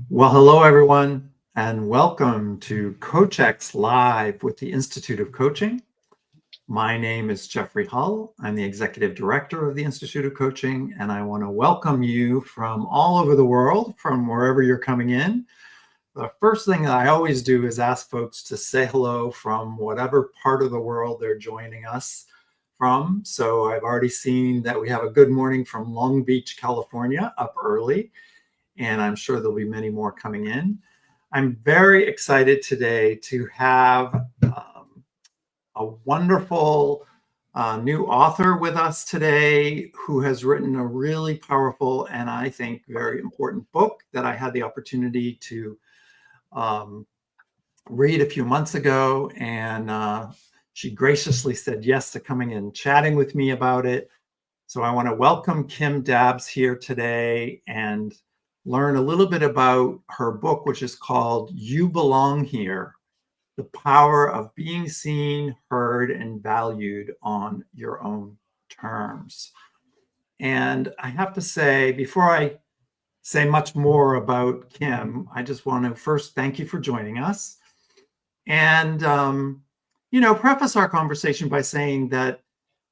Well, hello, everyone, and welcome to CoachX Live with the Institute of Coaching. My name is Jeffrey Hull. I'm the Executive Director of the Institute of Coaching, and I want to welcome you from all over the world, from wherever you're coming in. The first thing that I always do is ask folks to say hello from whatever part of the world they're joining us from. So I've already seen that we have a good morning from Long Beach, California, up early, and I'm sure there'll be many more coming in. I'm very excited today to have a wonderful new author with us today who has written a really powerful and I think very important book that I had the opportunity to read a few months ago, and she graciously said yes to coming and chatting with me about it. So I want to welcome Kim Dabbs here today and learn a little bit about her book, which is called You Belong Here: The Power of Being Seen, Heard, and Valued on Your Own Terms. And I have to say, before I say much more about Kim, I just want to first thank you for joining us. And, preface our conversation by saying that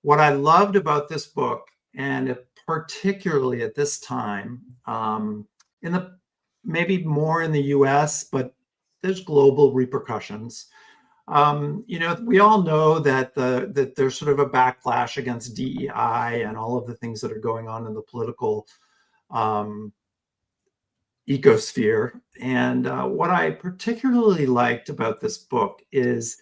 what I loved about this book, and particularly at this time, in the maybe more in the US, but there's global repercussions. We all know that there's sort of a backlash against DEI and all of the things that are going on in the political ecosphere. And what I particularly liked about this book is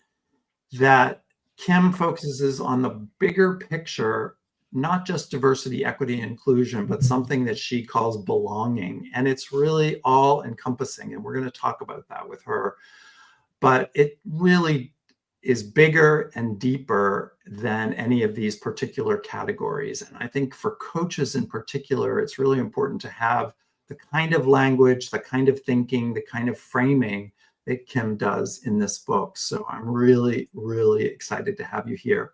that Kim focuses on the bigger picture, not just diversity, equity, and inclusion, but something that she calls belonging. And it's really all encompassing. And we're going to talk about that with her. But it really is bigger and deeper than any of these particular categories. And I think for coaches in particular, it's really important to have the kind of language, the kind of thinking, the kind of framing that Kim does in this book. So I'm really, really excited to have you here.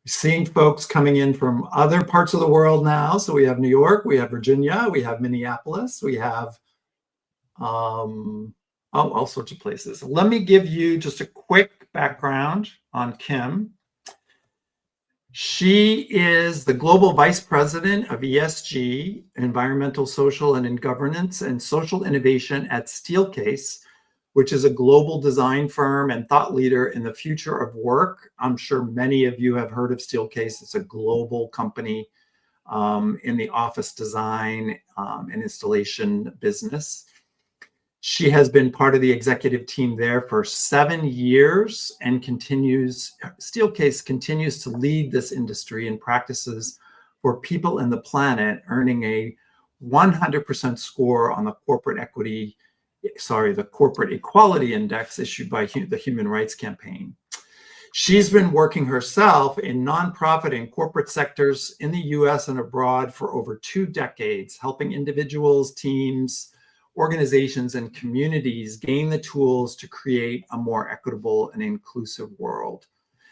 Seeing folks coming in from other parts of the world now. So we have New York, we have Virginia, we have Minneapolis, we have all sorts of places. Let me give you just a quick background on Kim. She is the Global Vice President of ESG, Environmental, Social, and Governance, and Social Innovation at Steelcase, which is a global design firm and thought leader in the future of work. I'm sure many of you have heard of Steelcase. It's a global company in the office design and installation business. She has been part of the executive team there for 7 years and Steelcase continues to lead this industry and practices for people and the planet, earning a 100% score on the Corporate Equality Index issued by the Human Rights Campaign. She's been working herself in nonprofit and corporate sectors in the US and abroad for over 2 decades, helping individuals, teams, organizations, and communities gain the tools to create a more equitable and inclusive world.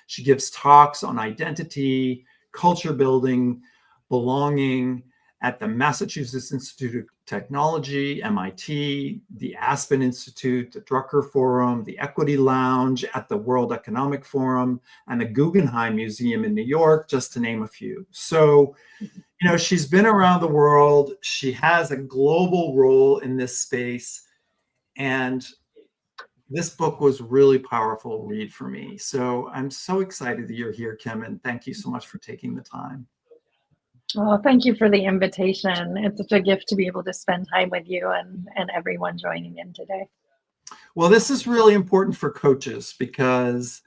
She gives talks on identity, culture building, belonging at the Massachusetts Institute of Technology, MIT, the Aspen Institute, the Drucker Forum, the Equity Lounge at the World Economic Forum, and the Guggenheim Museum in New York, just to name a few. So, she's been around the world. She has a global role in this space. And this book was really powerful read for me. So I'm so excited that you're here, Kim, and thank you so much for taking the time. Well, thank you for the invitation. It's such a gift to be able to spend time with you and everyone joining in today. Well, this is really important for coaches because,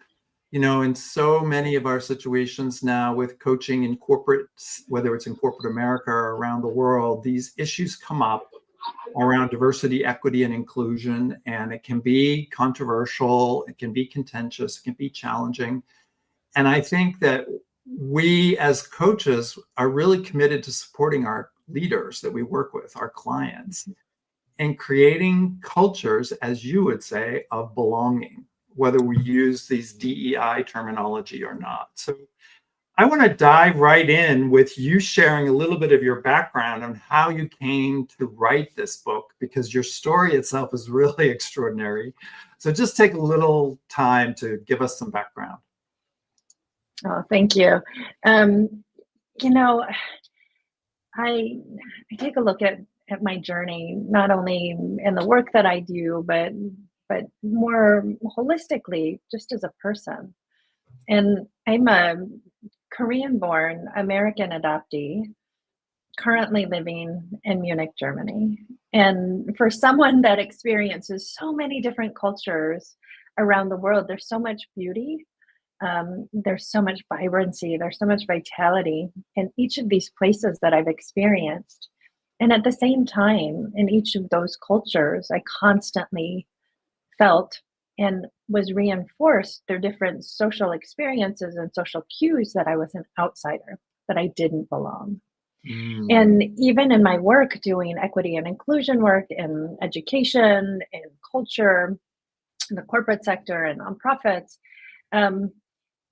in so many of our situations now with coaching in corporate, whether it's in corporate America or around the world, these issues come up around diversity, equity, and inclusion, and it can be controversial, it can be contentious, it can be challenging. And I think that we as coaches are really committed to supporting our leaders that we work with, our clients, and creating cultures, as you would say, of belonging, whether we use these DEI terminology or not. So I want to dive right in with you sharing a little bit of your background on how you came to write this book, because your story itself is really extraordinary. So just take a little time to give us some background. Oh, thank you. You know, I take a look at my journey, not only in the work that I do, but more holistically, just as a person. And I'm a Korean-born American adoptee, currently living in Munich, Germany. And for someone that experiences so many different cultures around the world, there's so much beauty, there's so much vibrancy, there's so much vitality in each of these places that I've experienced. And at the same time, in each of those cultures, I constantly felt and was reinforced through different social experiences and social cues that I was an outsider, that I didn't belong. Mm. And even in my work doing equity and inclusion work in education and culture, in the corporate sector and nonprofits, um,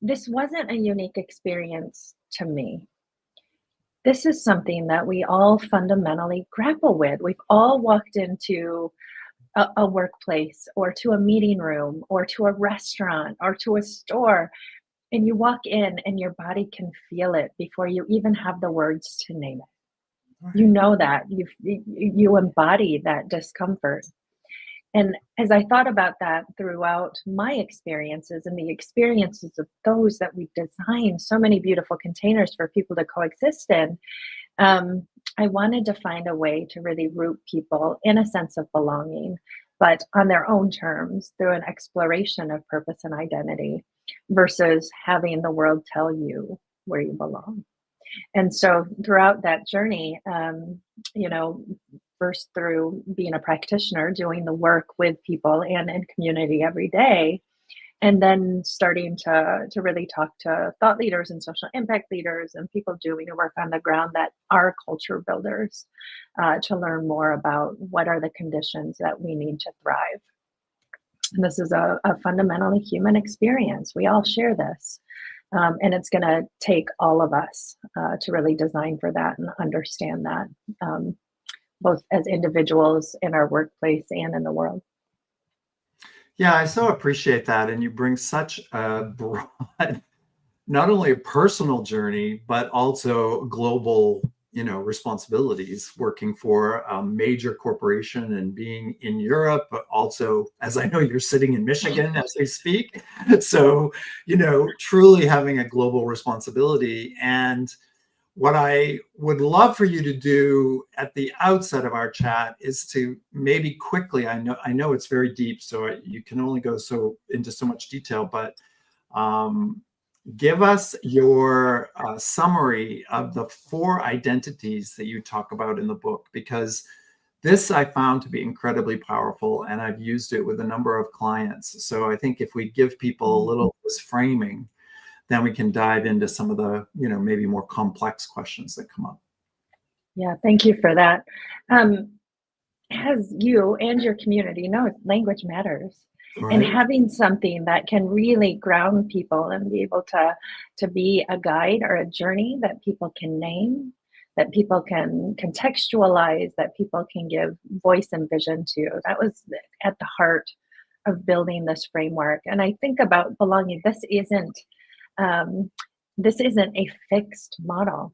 this wasn't a unique experience to me. This is something that we all fundamentally grapple with. We've all walked into a workplace or to a meeting room or to a restaurant or to a store, and you walk in and your body can feel it before you even have the words to name it. You know that you embody that discomfort. And as I thought about that throughout my experiences and the experiences of those that we designed so many beautiful containers for people to coexist in, I wanted to find a way to really root people in a sense of belonging, but on their own terms through an exploration of purpose and identity versus having the world tell you where you belong. And so throughout that journey, you know, first through being a practitioner, doing the work with people and in community every day, and then starting to really talk to thought leaders and social impact leaders and people doing work on the ground that are culture builders, to learn more about what are the conditions that we need to thrive. And this is a fundamentally human experience. We all share this. And it's going to take all of us to really design for that and understand that, both as individuals in our workplace and in the world. Yeah, I so appreciate that. And you bring such a broad, not only a personal journey, but also global, responsibilities, working for a major corporation and being in Europe, but also, as I know, you're sitting in Michigan as we speak. So, truly having a global responsibility. And what I would love for you to do at the outset of our chat is to maybe quickly, I know it's very deep, so you can only go into so much detail, but give us your summary of the 4 identities that you talk about in the book, because this I found to be incredibly powerful, and I've used it with a number of clients. So I think if we give people a little of this framing, then we can dive into some of the, maybe more complex questions that come up. Yeah, thank you for that. As you and your community know, language matters. And Right. having something that can really ground people and be able to be a guide or a journey that people can name, that people can contextualize, that people can give voice and vision to. That was at the heart of building this framework. And I think about belonging. Um, this isn't a fixed model.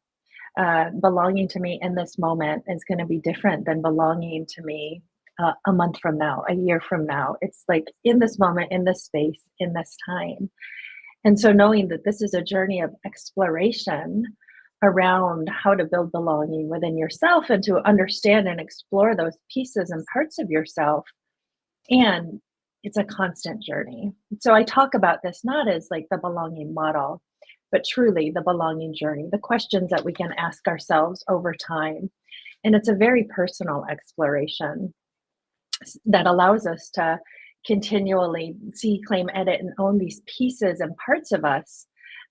Belonging to me in this moment is going to be different than belonging to me a month from now, a year from now. It's like in this moment, in this space, in this time. And so knowing that this is a journey of exploration around how to build belonging within yourself and to understand and explore those pieces and parts of yourself. And it's a constant journey. So I talk about this not as like the belonging model, but truly the belonging journey, the questions that we can ask ourselves over time. And it's a very personal exploration that allows us to continually see, claim, edit, and own these pieces and parts of us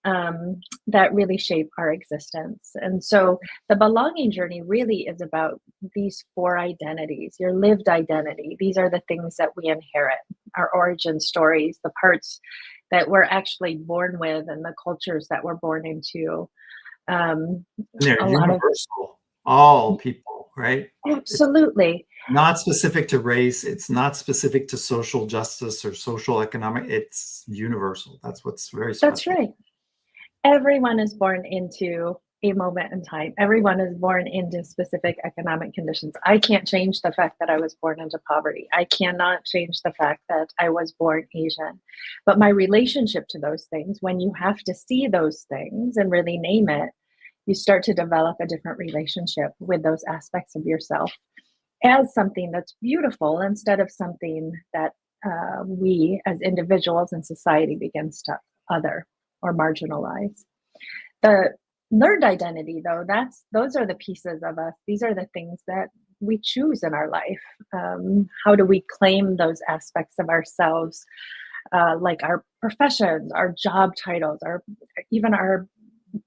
that really shape our existence. And so the belonging journey really is about these 4 identities, your lived identity. These are the things that we inherit, our origin stories, the parts that we're actually born with and the cultures that we're born into. Um, And they're a lot of universal, all people, right? It's Absolutely. not specific to race. It's not specific to social justice or social economic. It's universal. That's what's very That's special. right. Everyone is born into a moment in time. Everyone is born into specific economic conditions. I can't change the fact that I was born into poverty. I cannot change the fact that I was born Asian. But my relationship to those things, when you have to see those things and really name it, you start to develop a different relationship with those aspects of yourself as something that's beautiful instead of something that we as individuals and society begins to other or marginalize. The learned identity, though, those are the pieces of us. These are the things that we choose in our life. How do we claim those aspects of ourselves, like our professions, our job titles, our even our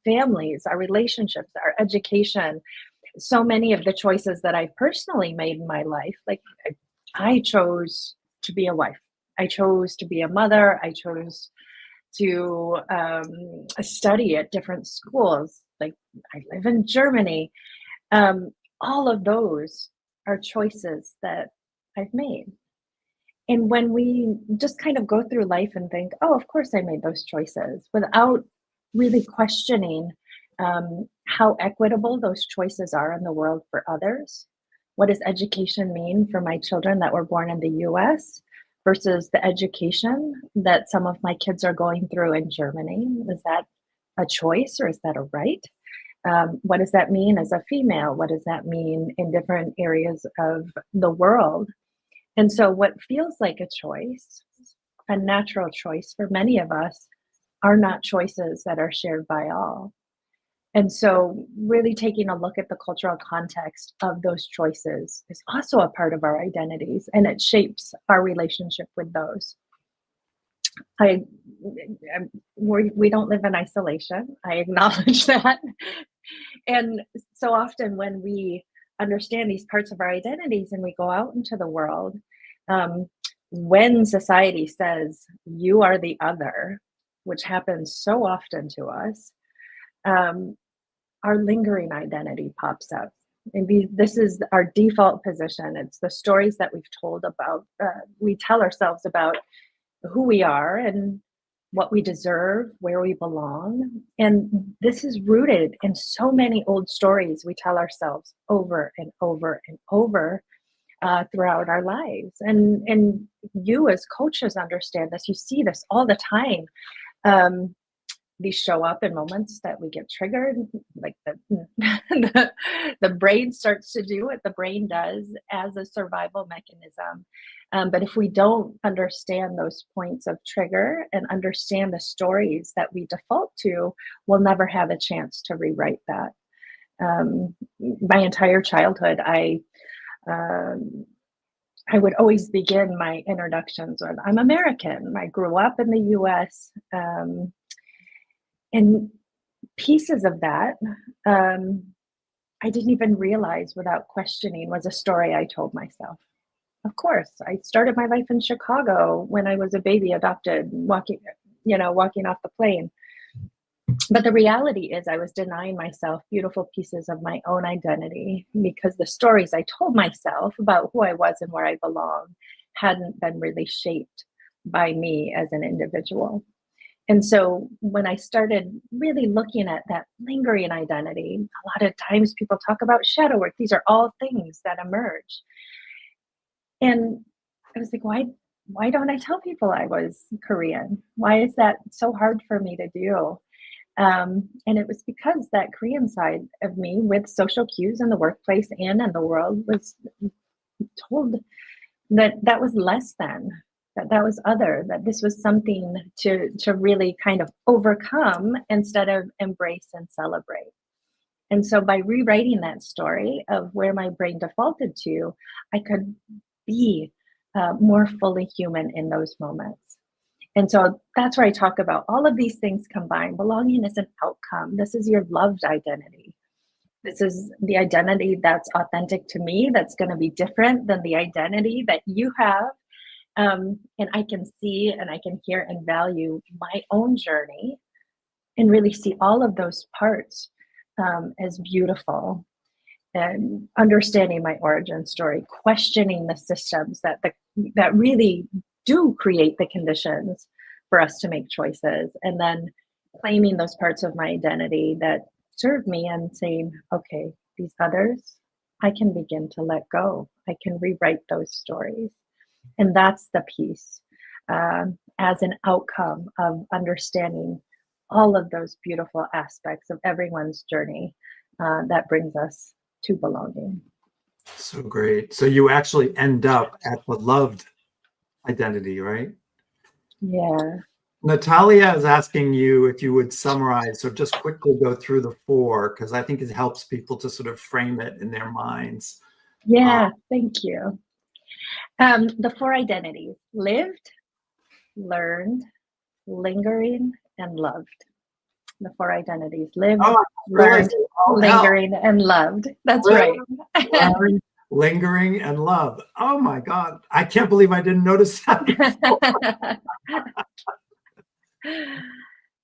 families, our relationships, our education? So many of the choices that I've personally made in my life, like I chose to be a wife. I chose to be a mother. I chose to study at different schools. Like I live in Germany. All of those are choices that I've made. And when we just kind of go through life and think, oh, of course I made those choices without really questioning how equitable those choices are in the world for others. What does education mean for my children that were born in the US versus the education that some of my kids are going through in Germany? Is that a choice or is that a right? What does that mean as a female? What does that mean in different areas of the world? And so, what feels like a choice, a natural choice for many of us, are not choices that are shared by all. And so, really taking a look at the cultural context of those choices is also a part of our identities, and it shapes our relationship with those. I, we don't live in isolation. I acknowledge that. And so often when we understand these parts of our identities and we go out into the world, um, when society says you are the other, which happens so often to us, um, our lingering identity pops up. And this is our default position. It's the stories that we've told about, we tell ourselves about who we are and what we deserve, where we belong. And this is rooted in so many old stories we tell ourselves over and over and over throughout our lives. And you as coaches understand this. You see this all the time. These show up in moments that we get triggered, like the brain starts to do what the brain does as a survival mechanism. But if we don't understand those points of trigger and understand the stories that we default to, we'll never have a chance to rewrite that. My entire childhood, I would always begin my introductions with, I'm American. I grew up in the US. And pieces of that, I didn't even realize without questioning was a story I told myself. Of course, I started my life in Chicago when I was a baby adopted, walking off the plane. But the reality is I was denying myself beautiful pieces of my own identity because the stories I told myself about who I was and where I belong hadn't been really shaped by me as an individual. And so when I started really looking at that lingering identity, a lot of times people talk about shadow work. These are all things that emerge. And I was like, why don't I tell people I was Korean? Why is that so hard for me to do? And it was because that Korean side of me with social cues in the workplace and in the world was told that was less than, that was other, that this was something to really kind of overcome instead of embrace and celebrate. And so by rewriting that story of where my brain defaulted to, I could be more fully human in those moments. And so that's where I talk about all of these things combined. Belonging is an outcome. This is your loved identity. This is the identity that's authentic to me, that's going to be different than the identity that you have. And I can see and I can hear and value my own journey and really see all of those parts as beautiful, and understanding my origin story, questioning the systems that really do create the conditions for us to make choices, and then claiming those parts of my identity that serve me and saying, okay, these others, I can begin to let go. I can rewrite those stories. And that's the piece, as an outcome of understanding all of those beautiful aspects of everyone's journey, that brings us to belonging. So great. So you actually end up at the loved identity, right? Yeah. Natalia is asking you if you would summarize, so just quickly go through the four, because I think it helps people to sort of frame it in their minds. Yeah. Thank you. The four identities: lived, learned, lingering, and loved. The four identities: lived, Oh, I realized learned, it. Oh, hell. lingering, and loved. That's Lived, right. learned, lingering, and love. Oh my God. I can't believe I didn't notice that before.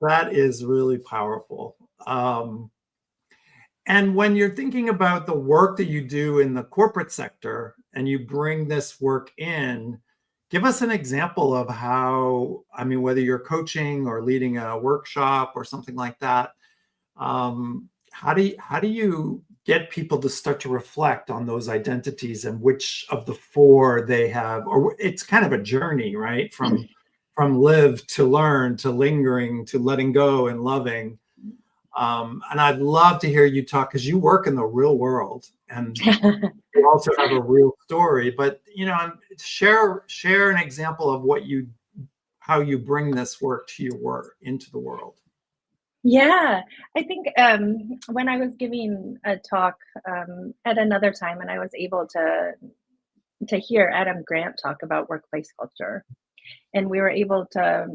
That is really powerful. And when you're thinking about the work that you do in the corporate sector and you bring this work in, give us an example of how, I mean, whether you're coaching or leading a workshop or something like that, how do you get people to start to reflect on those identities and which of the four they have? Or it's kind of a journey, right? From live to learn to lingering to letting go and loving. And I'd love to hear you talk, because you work in the real world and you also have a real story. But share an example of how you bring this work to your work into the world. Yeah, I think when I was giving a talk at another time, and I was able to hear Adam Grant talk about workplace culture, and we were able to,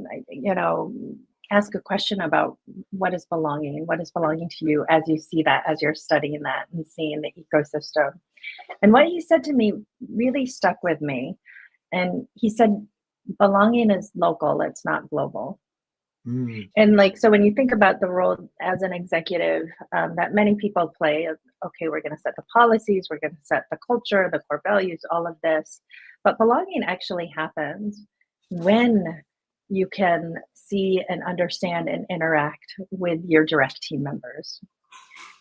ask a question about what is belonging to you as you see that, as you're studying that and seeing the ecosystem. And what he said to me really stuck with me. And he said, belonging is local, it's not global. And so when you think about the role as an executive, that many people play of, okay, we're going to set the policies, we're going to set the culture, the core values, all of this. But belonging actually happens when you can see and understand and interact with your direct team members.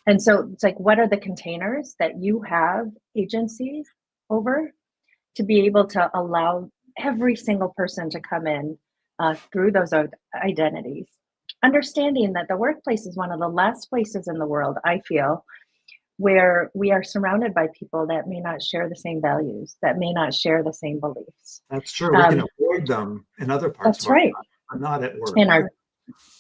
And so it's like, what are the containers that you have agency over to be able to allow every single person to come in through those identities? Understanding that the workplace is one of the last places in the world, I feel, where we are surrounded by people that may not share the same values, that may not share the same beliefs. That's true. We can avoid them in other parts That's of our right. life, but not at work.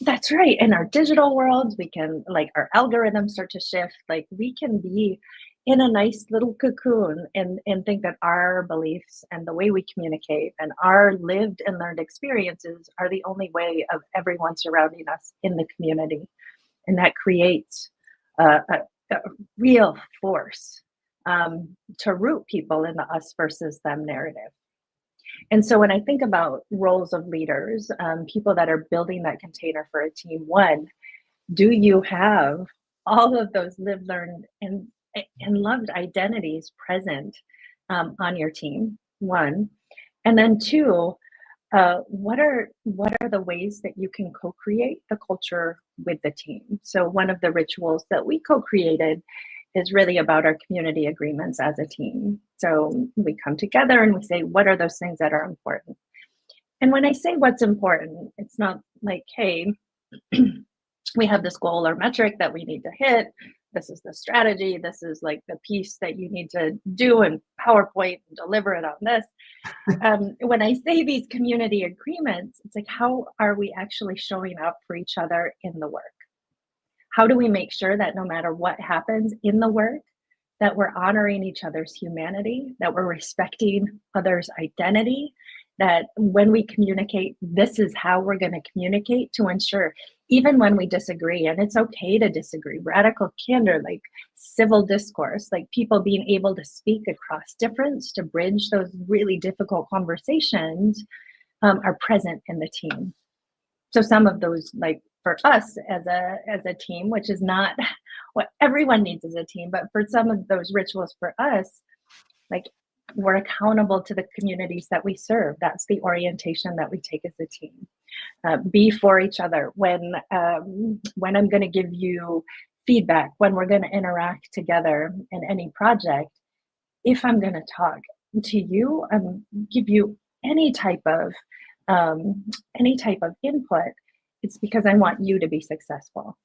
That's right. In our digital worlds, we can, like, our algorithms start to shift. Like, we can be in a nice little cocoon and think that our beliefs and the way we communicate and our lived and learned experiences are the only way of everyone surrounding us in the community. And that creates a real force to root people in the us versus them narrative. And so when I think about roles of leaders, people that are building that container for a team, one, do you have all of those lived, learned, and loved identities present on your team? One. And then two, what are the ways that you can co-create the culture with the team? So one of the rituals that we co-created is really about our community agreements as a team. So we come together and we say, what are those things that are important? And when I say what's important, it's not like, hey, we have this goal or metric that we need to hit. This is the strategy. This is like the piece that you need to do in PowerPoint and deliver it on this. When I say these community agreements, it's like, how are we actually showing up for each other in the work? How do we make sure that no matter what happens in the work, that we're honoring each other's humanity, that we're respecting others' identity, that when we communicate, this is how we're going to communicate to ensure, even when we disagree, and it's okay to disagree, radical candor, like civil discourse, like people being able to speak across difference to bridge those really difficult conversations, are present in the team. So some of those, like for us as a team, which is not what everyone needs as a team, but for some of those rituals for us, like we're accountable to the communities that we serve. That's the orientation that we take as a team. Be for each other when I'm going to give you feedback, when we're going to interact together in any project. If I'm going to talk to you, give you any type of input, it's because I want you to be successful.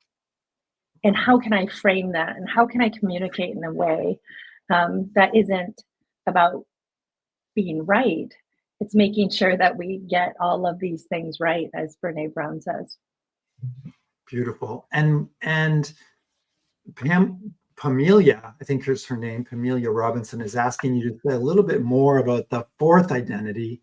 And how can I frame that? And how can I communicate in a way that isn't about being right? It's making sure that we get all of these things right, as Brene Brown says. Beautiful. And Pamelia, I think here's her name, Pamelia Robinson, is asking you to say a little bit more about the fourth identity,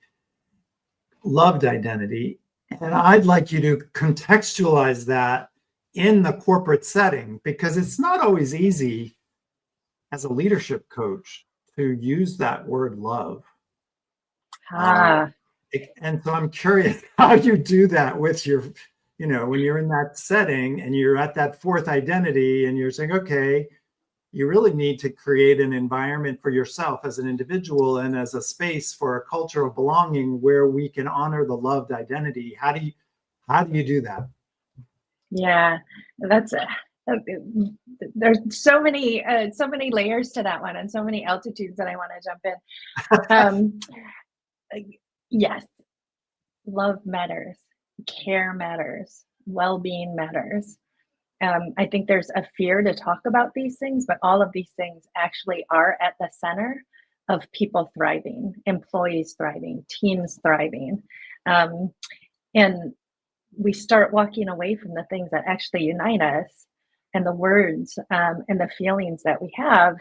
loved identity. And I'd like you to contextualize that in the corporate setting, because it's not always easy as a leadership coach to use that word love. And so I'm curious how you do that with your, when you're in that setting and you're at that fourth identity and you're saying, okay, you really need to create an environment for yourself as an individual and as a space for a culture of belonging where we can honor the loved identity. How do you do that? Yeah, that's there's so many layers to that one, and so many altitudes that I want to jump in. Yes, love matters, care matters, well-being matters. I think there's a fear to talk about these things, but all of these things actually are at the center of people thriving, employees thriving, teams thriving. And we start walking away from the things that actually unite us and the words and the feelings that we have.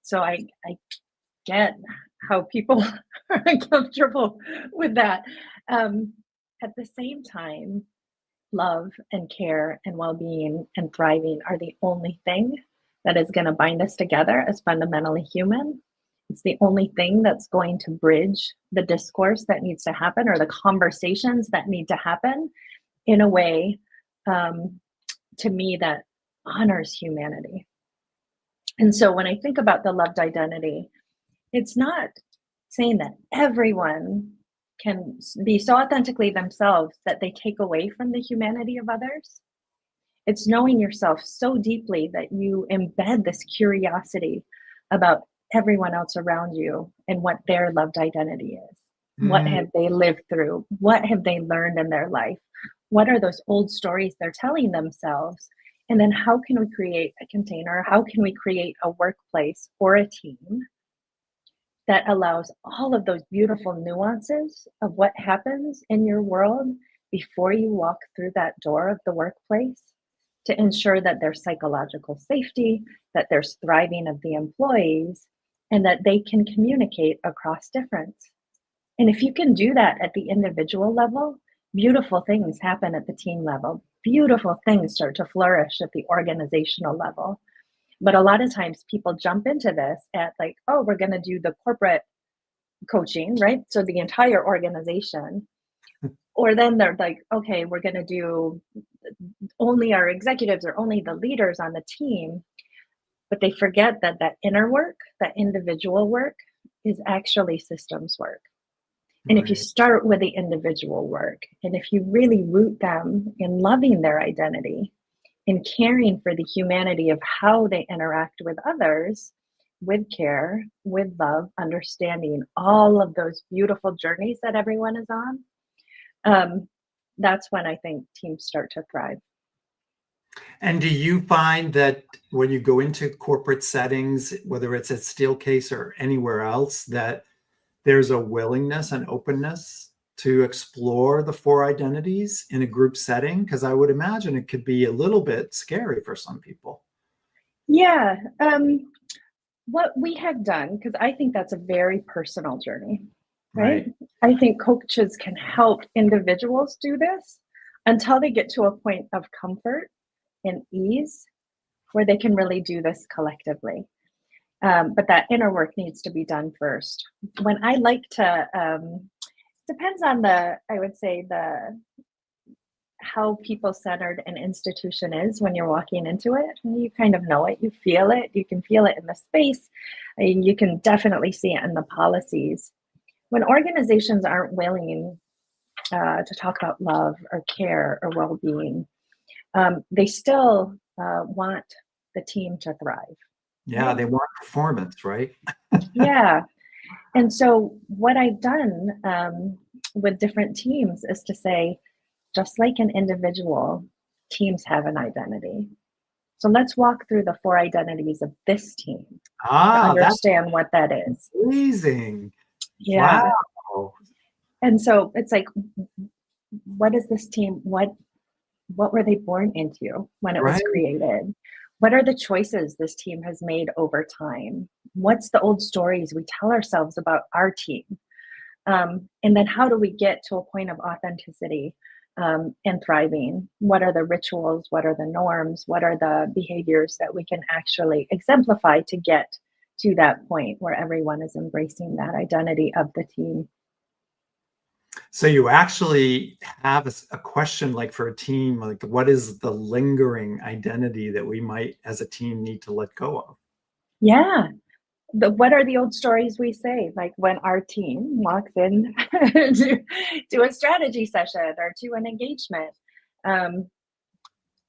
So I get how people are uncomfortable with that. At the same time, love and care and well-being and thriving are the only thing that is going to bind us together as fundamentally human. It's the only thing that's going to bridge the discourse that needs to happen, or the conversations that need to happen, in a way, to me, that honors humanity. And so when I think about the loved identity, it's not saying that everyone can be so authentically themselves that they take away from the humanity of others. It's knowing yourself so deeply that you embed this curiosity about everyone else around you and what their loved identity is. What have they lived through? What have they learned in their life? What are those old stories they're telling themselves? And then how can we create a container? How can we create a workplace or a team that allows all of those beautiful nuances of what happens in your world before you walk through that door of the workplace, to ensure that there's psychological safety, that there's thriving of the employees, and that they can communicate across difference. And if you can do that at the individual level, beautiful things happen at the team level. Beautiful things start to flourish at the organizational level. But a lot of times people jump into this at like, oh, we're going to do the corporate coaching, right? So the entire organization. Or then they're like, okay, we're going to do only our executives or only the leaders on the team. But they forget that that inner work, that individual work, is actually systems work. And if you start with the individual work, and if you really root them in loving their identity, in caring for the humanity of how they interact with others, with care, with love, understanding all of those beautiful journeys that everyone is on, that's when I think teams start to thrive. And do you find that when you go into corporate settings, whether it's at Steelcase or anywhere else, that there's a willingness and openness to explore the four identities in a group setting? Because I would imagine it could be a little bit scary for some people. Yeah. What we have done, because I think that's a very personal journey. right? Right. I think coaches can help individuals do this until they get to a point of comfort and ease where they can really do this collectively. But that inner work needs to be done first. When I like to, depends on I would say how people centered an institution is when you're walking into it. You kind of know it, you feel it, you can feel it in the space, and you can definitely see it in the policies. When organizations aren't willing to talk about love or care or well being, they still want the team to thrive. Yeah, Right? they want performance, right? Yeah. And so, what I've done with different teams is to say, just like an individual, teams have an identity. So let's walk through the 4 identities of this team to That's understand what that is. amazing. Yeah. Wow. And so it's like, what is this team? What were they born into when it was Right. created? What are the choices this team has made over time? What's the old stories we tell ourselves about our team? And then how do we get to a point of authenticity and thriving? What are the rituals? What are the norms? What are the behaviors that we can actually exemplify to get to that point where everyone is embracing that identity of the team? So you actually have a question like for a team, like what is the lingering identity that we might as a team need to let go of? Yeah. What are the old stories we say? Like when our team walks in to a strategy session or to an engagement, um,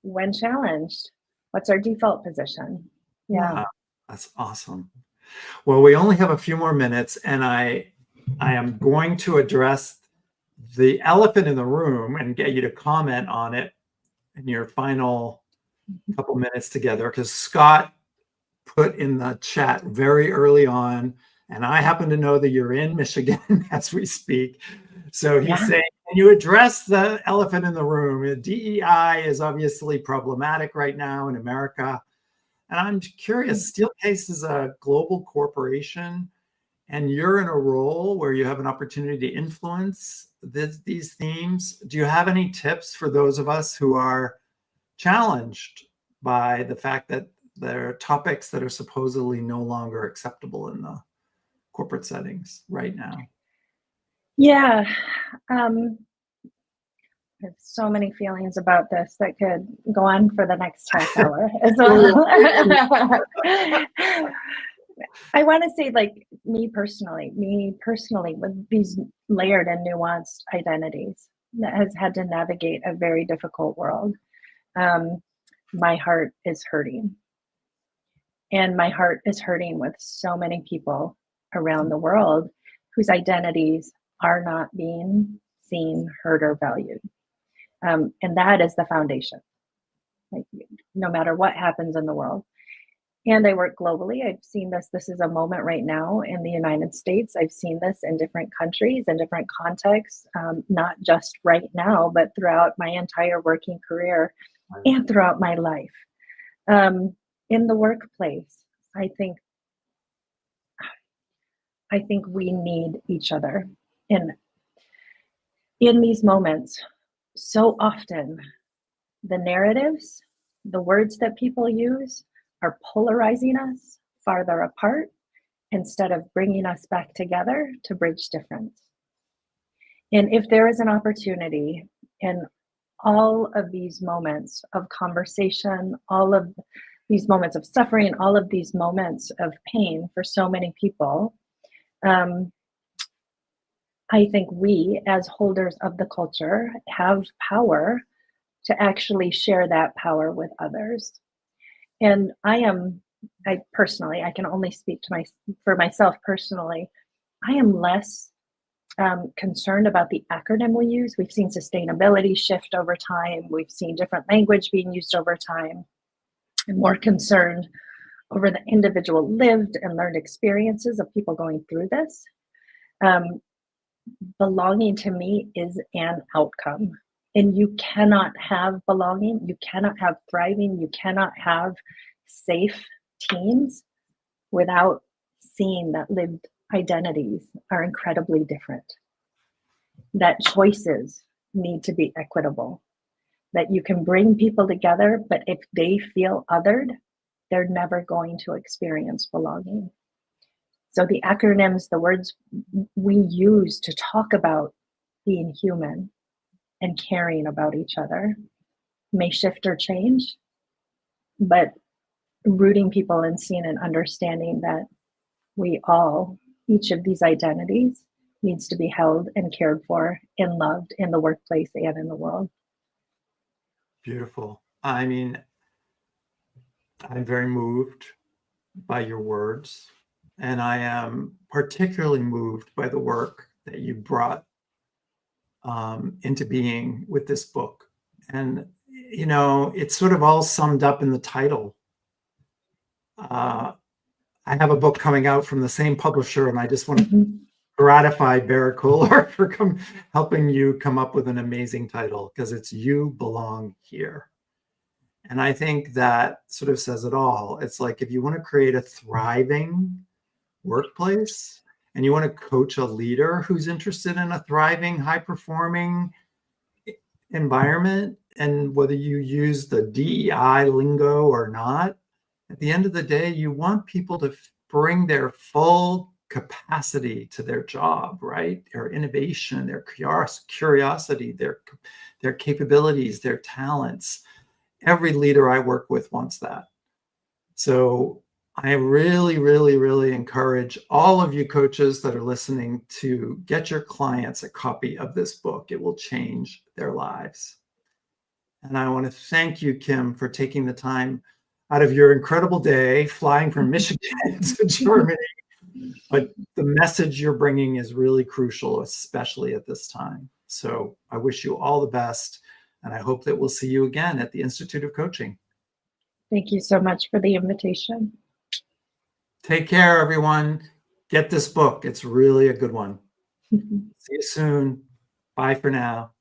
when challenged, what's our default position? Yeah. Wow, that's awesome. Well, we only have a few more minutes, and I am going to address the elephant in the room and get you to comment on it in your final couple minutes together, because Scott put in the chat very early on, and I happen to know that you're in Michigan as we speak. So he's Yeah. saying, can you address the elephant in the room? DEI is obviously problematic right now in America. And I'm curious, Steelcase is a global corporation, and you're in a role where you have an opportunity to influence these themes. Do you have any tips for those of us who are challenged by the fact that there are topics that are supposedly no longer acceptable in the corporate settings right now? Yeah. I have so many feelings about this that could go on for the next half hour as well. I want to say, like, me personally, with these layered and nuanced identities that has had to navigate a very difficult world, um, my heart is hurting. And my heart is hurting with so many people around the world whose identities are not being seen, heard, or valued. And that is the foundation, like, no matter what happens in the world. And I work globally. I've seen this. This is a moment right now in the United States. I've seen this in different countries, in different contexts, not just right now, but throughout my entire working career and throughout my life. In the workplace, I think we need each other. And in these moments, so often the narratives, the words that people use are polarizing us farther apart instead of bringing us back together to bridge difference. And if there is an opportunity in all of these moments of conversation, all of these moments of suffering, all of these moments of pain for so many people, um, I think we, as holders of the culture, have power to actually share that power with others. And I personally, I can only speak to for myself personally, I am less concerned about the acronym we use. We've seen sustainability shift over time. We've seen different language being used over time. I'm more concerned over the individual lived and learned experiences of people going through this. Belonging to me is an outcome. And you cannot have belonging, you cannot have thriving, you cannot have safe teams without seeing that lived identities are incredibly different, that choices need to be equitable, that you can bring people together, but if they feel othered, they're never going to experience belonging. So the acronyms, the words we use to talk about being human and caring about each other may shift or change, but rooting people and seeing and understanding that we all, each of these identities, needs to be held and cared for and loved in the workplace and in the world. Beautiful. I mean, I'm very moved by your words, and I am particularly moved by the work that you brought into being with this book. And, you know, it's sort of all summed up in the title. I have a book coming out from the same publisher, and I just want to gratify Berrett-Koehler for helping you come up with an amazing title, because it's You Belong Here. And I think that sort of says it all. It's like, if you want to create a thriving workplace and you want to coach a leader who's interested in a thriving, high-performing environment, and whether you use the DEI lingo or not, at the end of the day, you want people to bring their full capacity to their job, right? Their innovation, their curiosity, their capabilities, their talents. Every leader I work with wants that. So I really, really, really encourage all of you coaches that are listening to get your clients a copy of this book. It will change their lives. And I want to thank you, Kim, for taking the time out of your incredible day, flying from Michigan to Germany. But the message you're bringing is really crucial, especially at this time. So I wish you all the best. And I hope that we'll see you again at the Institute of Coaching. Thank you so much for the invitation. Take care, everyone. Get this book. It's really a good one. See you soon. Bye for now.